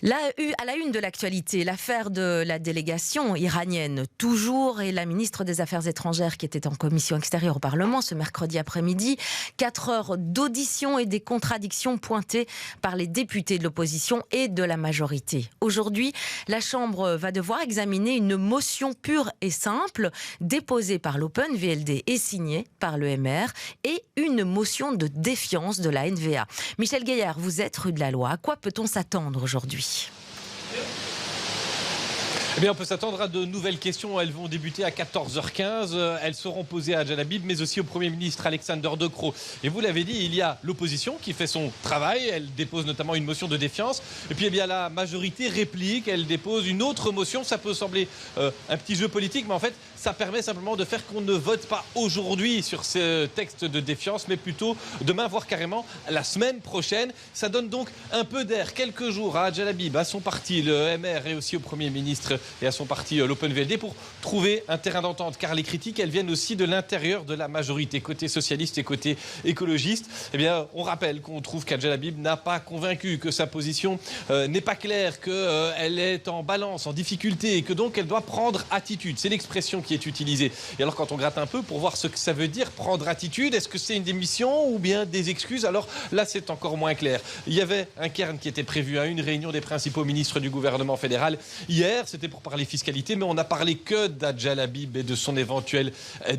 À la une de l'actualité, l'affaire de la délégation iranienne, toujours, et la ministre des Affaires étrangères qui était en commission extérieure au Parlement ce mercredi après-midi. 4 heures d'audition et des contradictions pointées par les députés de l'opposition et de la majorité. Aujourd'hui, la Chambre va devoir examiner une motion pure et simple déposée par l'Open VLD et signée par le MR et une motion de défiance de la NVA. Michel Gaillard, vous êtes rue de la Loi. À quoi peut-on s'attendre aujourd'hui ? Eh bien, on peut s'attendre à de nouvelles questions. Elles vont débuter à 14h15. Elles seront posées à Jalabib, mais aussi au Premier ministre Alexander De Croo. Et vous l'avez dit, il y a l'opposition qui fait son travail. Elle dépose notamment une motion de défiance. Et puis, eh bien, la majorité réplique. Elle dépose une autre motion. Ça peut sembler un petit jeu politique, mais en fait, ça permet simplement de faire qu'on ne vote pas aujourd'hui sur ce texte de défiance, mais plutôt demain, voire carrément la semaine prochaine. Ça donne donc un peu d'air, quelques jours à Jalabib, à son parti, le MR, et aussi au Premier ministre et à son parti, l'Open VLD, pour trouver un terrain d'entente. Car les critiques, elles viennent aussi de l'intérieur de la majorité, côté socialiste et côté écologiste. Eh bien, on rappelle qu'on trouve qu'Al-Jalabib n'a pas convaincu, que sa position n'est pas claire, qu'elle est en balance, en difficulté, et que donc elle doit prendre attitude. C'est l'expression qui est utilisée. Et alors, quand on gratte un peu pour voir ce que ça veut dire, prendre attitude, est-ce que c'est une démission ou bien des excuses? Alors là, c'est encore moins clair. Il y avait un cairn qui était prévu à une réunion des principaux ministres du gouvernement fédéral hier. C'était pour parler fiscalité, mais on n'a parlé que d'Al-Jalabib et de son éventuelle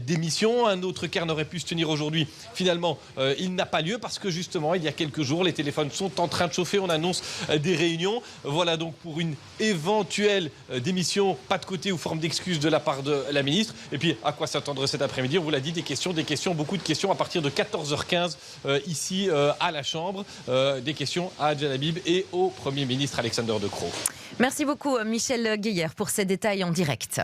démission. Un autre cairn aurait pu se tenir aujourd'hui. Finalement, il n'a pas lieu parce que justement, il y a quelques jours, les téléphones sont en train de chauffer. On annonce des réunions. Voilà donc pour une éventuelle démission, pas de côté ou forme d'excuse de la part de la ministre. Et puis, à quoi s'attendre cet après-midi? On vous l'a dit, des questions, beaucoup de questions à partir de 14h15 ici à la Chambre. Des questions à Al-Jalabib et au Premier ministre Alexander De Croo. Merci beaucoup Michel Gaillard pour ces détails en direct.